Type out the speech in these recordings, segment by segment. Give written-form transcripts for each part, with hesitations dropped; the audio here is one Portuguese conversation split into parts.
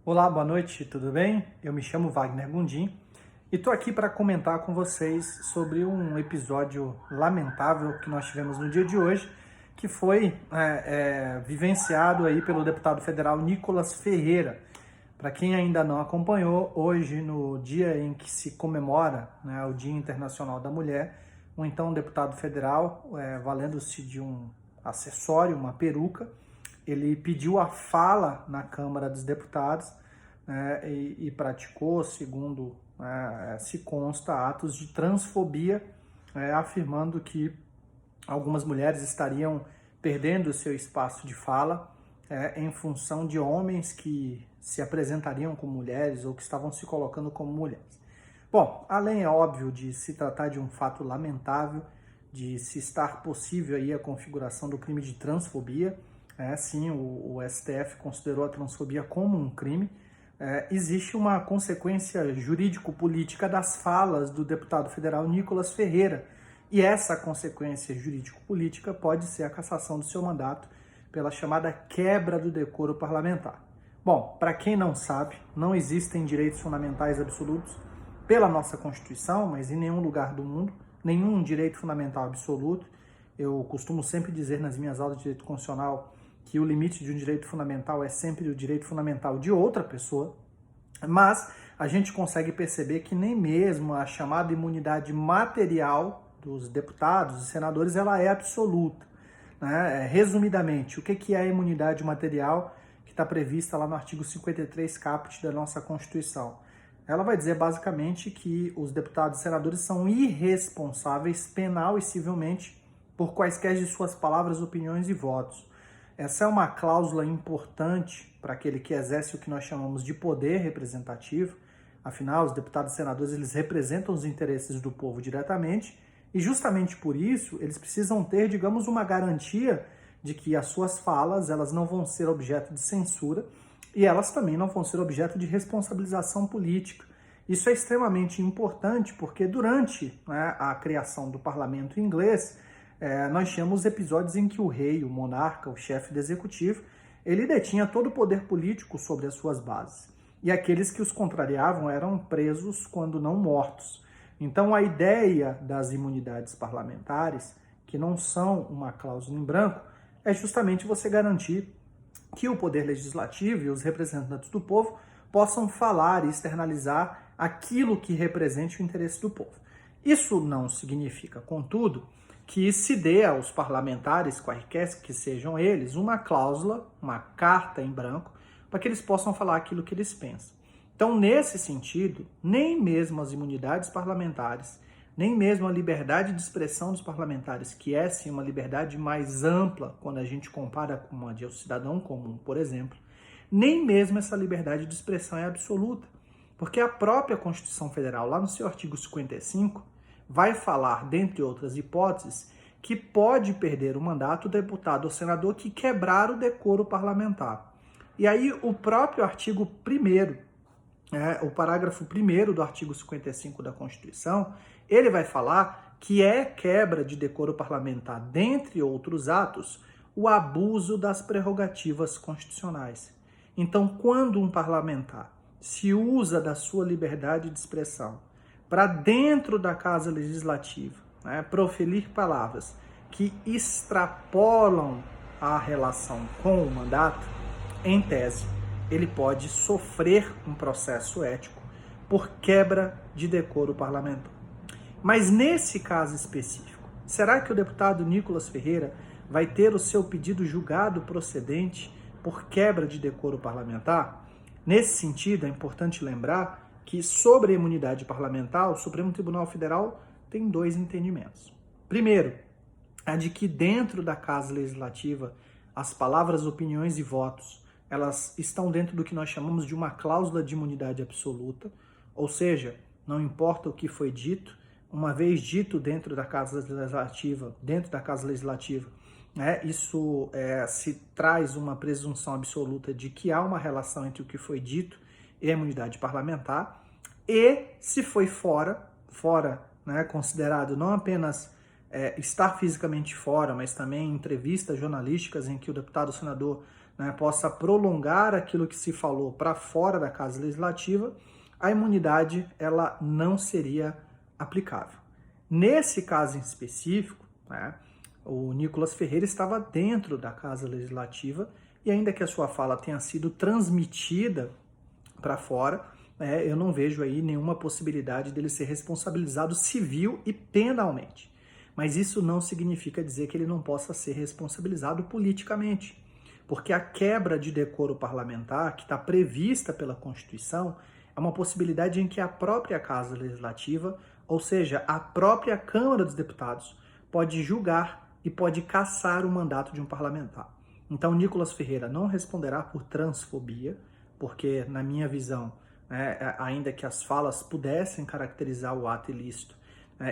Olá, boa noite, tudo bem? Eu me chamo Wagner Gundim e estou aqui para comentar com vocês sobre um episódio lamentável que nós tivemos no dia de hoje, que foi vivenciado aí pelo deputado federal Nicolas Ferreira. Para quem ainda não acompanhou, hoje, no dia em que se comemora, né, o Dia Internacional da Mulher, um então deputado federal, valendo-se de um acessório, uma peruca, ele pediu a fala na Câmara dos Deputados, né, e praticou, segundo se consta, atos de transfobia, afirmando que algumas mulheres estariam perdendo seu espaço de fala em função de homens que se apresentariam como mulheres ou que estavam se colocando como mulheres. Bom, além, é óbvio, de se tratar de um fato lamentável, de se estar possível aí a configuração do crime de transfobia, sim, o STF considerou a transfobia como um crime, existe uma consequência jurídico-política das falas do deputado federal Nicolas Ferreira, e essa consequência jurídico-política pode ser a cassação do seu mandato pela chamada quebra do decoro parlamentar. Bom, para quem não sabe, não existem direitos fundamentais absolutos pela nossa Constituição, mas em nenhum lugar do mundo, nenhum direito fundamental absoluto. Eu costumo sempre dizer nas minhas aulas de direito constitucional que o limite de um direito fundamental é sempre o direito fundamental de outra pessoa, mas a gente consegue perceber que nem mesmo a chamada imunidade material dos deputados e senadores ela é absoluta. Né? Resumidamente, o que é a imunidade material que está prevista lá no artigo 53 caput da nossa Constituição? Ela vai dizer basicamente que os deputados e senadores são irresponsáveis penal e civilmente por quaisquer de suas palavras, opiniões e votos. Essa é uma cláusula importante para aquele que exerce o que nós chamamos de poder representativo. Afinal, os deputados e senadores eles representam os interesses do povo diretamente e justamente por isso eles precisam ter, digamos, uma garantia de que as suas falas elas não vão ser objeto de censura e elas também não vão ser objeto de responsabilização política. Isso é extremamente importante porque durante a criação do parlamento inglês, nós tínhamos episódios em que o rei, o monarca, o chefe do executivo, ele detinha todo o poder político sobre as suas bases. E aqueles que os contrariavam eram presos quando não mortos. Então a ideia das imunidades parlamentares, que não são uma cláusula em branco, é justamente você garantir que o poder legislativo e os representantes do povo possam falar e externalizar aquilo que represente o interesse do povo. Isso não significa, contudo, que se dê aos parlamentares, quaisquer que sejam eles, uma cláusula, uma carta em branco, para que eles possam falar aquilo que eles pensam. Então, nesse sentido, nem mesmo as imunidades parlamentares, nem mesmo a liberdade de expressão dos parlamentares, que é sim uma liberdade mais ampla quando a gente compara com a de um cidadão comum, por exemplo, nem mesmo essa liberdade de expressão é absoluta, porque a própria Constituição Federal, lá no seu artigo 55, vai falar, dentre outras hipóteses, que pode perder o mandato o deputado ou senador que quebrar o decoro parlamentar. E aí o próprio artigo 1º, o parágrafo 1º do artigo 55 da Constituição, ele vai falar que é quebra de decoro parlamentar, dentre outros atos, o abuso das prerrogativas constitucionais. Então, quando um parlamentar se usa da sua liberdade de expressão para dentro da Casa Legislativa, proferir palavras que extrapolam a relação com o mandato, em tese, ele pode sofrer um processo ético por quebra de decoro parlamentar. Mas nesse caso específico, será que o deputado Nicolas Ferreira vai ter o seu pedido julgado procedente por quebra de decoro parlamentar? Nesse sentido, é importante lembrar que sobre a imunidade parlamentar, o Supremo Tribunal Federal tem dois entendimentos. Primeiro, a de que dentro da Casa Legislativa, as palavras, opiniões e votos, elas estão dentro do que nós chamamos de uma cláusula de imunidade absoluta, ou seja, não importa o que foi dito, uma vez dito dentro da Casa Legislativa, isso se traz uma presunção absoluta de que há uma relação entre o que foi dito e a imunidade parlamentar, e se foi fora, considerado não apenas estar fisicamente fora, mas também entrevistas jornalísticas em que o deputado ou senador né, possa prolongar aquilo que se falou para fora da Casa Legislativa, a imunidade ela não seria aplicável. Nesse caso em específico, né, o Nicolas Ferreira estava dentro da Casa Legislativa e ainda que a sua fala tenha sido transmitida para fora, eu não vejo aí nenhuma possibilidade dele ser responsabilizado civil e penalmente. Mas isso não significa dizer que ele não possa ser responsabilizado politicamente, porque a quebra de decoro parlamentar, que está prevista pela Constituição, é uma possibilidade em que a própria Casa Legislativa, ou seja, a própria Câmara dos Deputados, pode julgar e pode cassar o mandato de um parlamentar. Então, Nicolas Ferreira não responderá por transfobia, porque, na minha visão, ainda que as falas pudessem caracterizar o ato ilícito,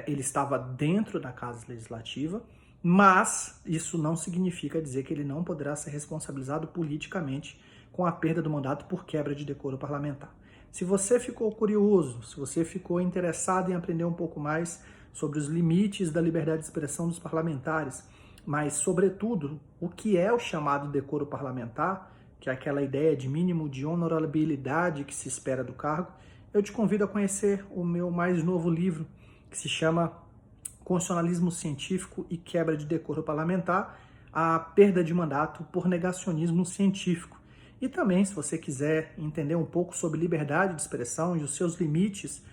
ele estava dentro da Casa Legislativa, mas isso não significa dizer que ele não poderá ser responsabilizado politicamente com a perda do mandato por quebra de decoro parlamentar. Se você ficou curioso, se você ficou interessado em aprender um pouco mais sobre os limites da liberdade de expressão dos parlamentares, mas, sobretudo, o que é o chamado decoro parlamentar, que é aquela ideia de mínimo de honorabilidade que se espera do cargo, eu te convido a conhecer o meu mais novo livro, que se chama Constitucionalismo Científico e Quebra de Decoro Parlamentar, a perda de mandato por negacionismo científico. E também, se você quiser entender um pouco sobre liberdade de expressão e os seus limites,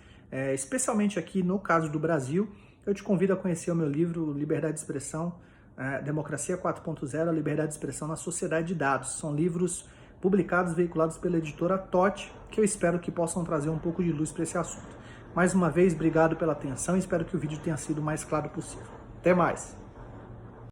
especialmente aqui no caso do Brasil, eu te convido a conhecer o meu livro Liberdade de Expressão, Democracia 4.0, a Liberdade de Expressão na Sociedade de Dados. São livros publicados, veiculados pela editora TOT, que eu espero que possam trazer um pouco de luz para esse assunto. Mais uma vez, obrigado pela atenção e espero que o vídeo tenha sido o mais claro possível. Até mais!